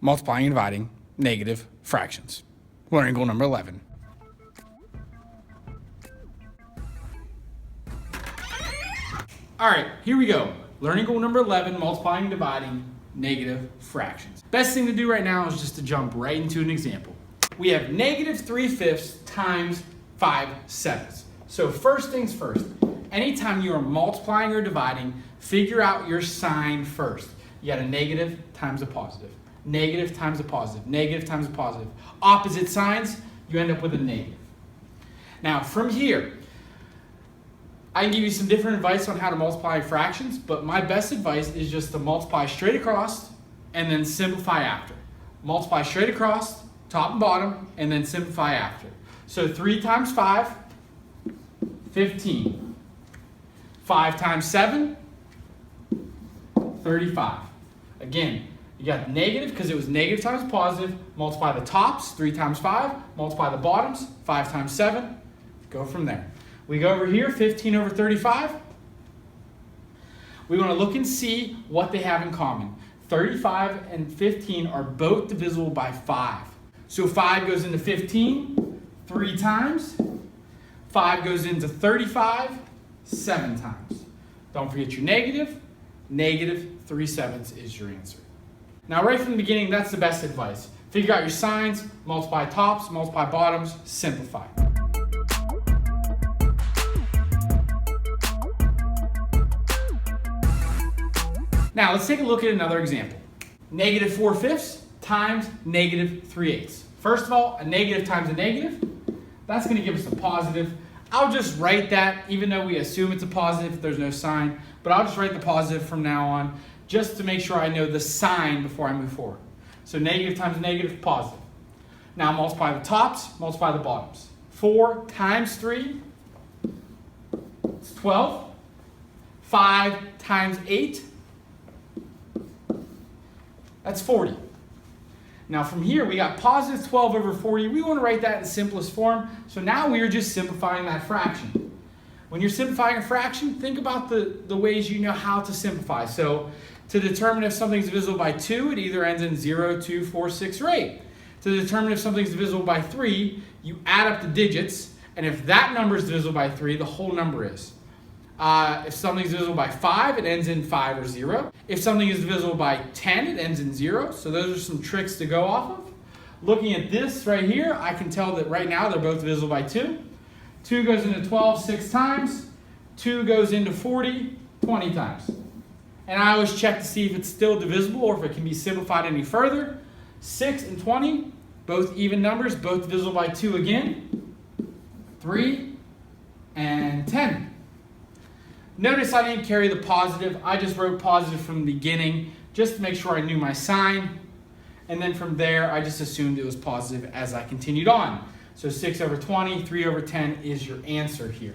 multiplying and dividing negative fractions. Learning goal number 11. All right, here we go. Learning goal number 11, multiplying and dividing negative fractions. Best thing to do right now is just to jump right into an example. We have negative 3/5 times 5/7. So first things first, anytime you are multiplying or dividing, figure out your sign first. You got a negative times a positive. Negative times a positive. Negative times a positive. Opposite signs, you end up with a negative. Now from here, I can give you some different advice on how to multiply fractions, but my best advice is just to multiply straight across and then simplify after. Multiply straight across, top and bottom, and then simplify after. So 3 times 5, 15. 5 times 7, 35. Again, you got negative because it was negative times positive. Multiply the tops, 3 times 5. Multiply the bottoms, 5 times 7. Go from there. We go over here, 15 over 35. We want to look and see what they have in common. 35 and 15 are both divisible by 5. So 5 goes into 15 3 times. 5 goes into 35 7 times. Don't forget your negative. Negative 3/7 is your answer. Now right from the beginning, that's the best advice. Figure out your signs, multiply tops, multiply bottoms, simplify. Now let's take a look at another example. Negative 4/5 times negative 3/8. First of all, a negative times a negative, that's going to give us a positive. I'll just write that, even though we assume it's a positive if there's no sign, but I'll just write the positive from now on, just to make sure I know the sign before I move forward. So negative times negative, positive. Now multiply the tops, multiply the bottoms. 4 times 3, it's 12. 5 times 8, that's 40. Now from here, we got positive 12 over 40. We want to write that in the simplest form. So now we are just simplifying that fraction. When you're simplifying a fraction, think about the ways you know how to simplify. So to determine if something's divisible by 2, it either ends in 0, 2, 4, 6, or 8. To determine if something's divisible by 3, you add up the digits, and if that number is divisible by 3, the whole number is. If something's divisible by 5, it ends in 5 or 0. If something is divisible by 10, it ends in 0. So those are some tricks to go off of. Looking at this right here, I can tell that right now they're both divisible by 2. 2 goes into 12 6 times. 2 goes into 40 20 times. And I always check to see if it's still divisible or if it can be simplified any further. 6 and 20, both even numbers, both divisible by 2 again. 3 and 10. Notice I didn't carry the positive. I just wrote positive from the beginning just to make sure I knew my sign. And then from there, I just assumed it was positive as I continued on. So 6 over 20, 3 over 10 is your answer here.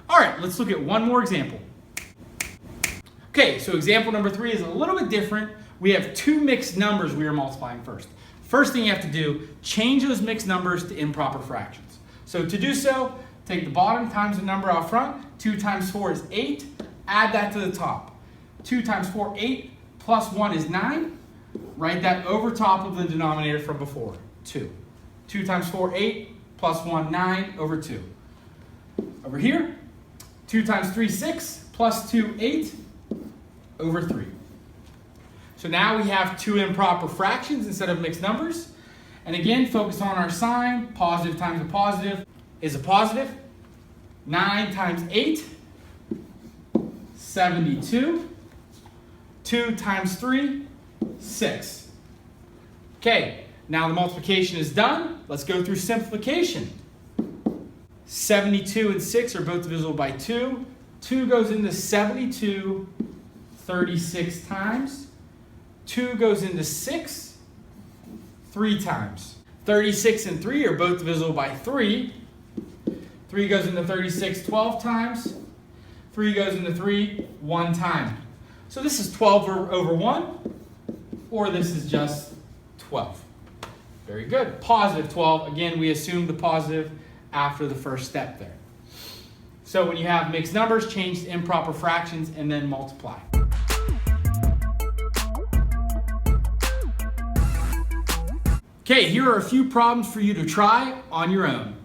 All right, let's look at one more example. Okay, so example number 3 is a little bit different. We have 2 mixed numbers we are multiplying first. First thing you have to do, change those mixed numbers to improper fractions. So to do so, take the bottom times the number out front. 2 times 4 is 8. Add that to the top. 2 times 4, 8, plus 1 is 9. Write that over top of the denominator from before, 2. 2 times 4, 8, plus 1, 9, over 2. Over here, 2 times 3, 6, plus 2, 8, over 3. So now we have 2 improper fractions instead of mixed numbers. And again, focus on our sign. Positive times a positive is a positive. 9 times 8, 72. 2 times 3, 6. Okay, now the multiplication is done. Let's go through simplification. 72 and 6 are both divisible by 2. 2 goes into 72 36 times. 2 goes into 6 3 times. 36 and 3 are both divisible by 3. 3 goes into 36 12 times. 3 goes into 3 1 time. So this is 12 over 1, or this is just 12. Very good. Positive 12. Again, we assume the positive after the first step there. So when you have mixed numbers, change to improper fractions and then multiply. Okay, here are a few problems for you to try on your own.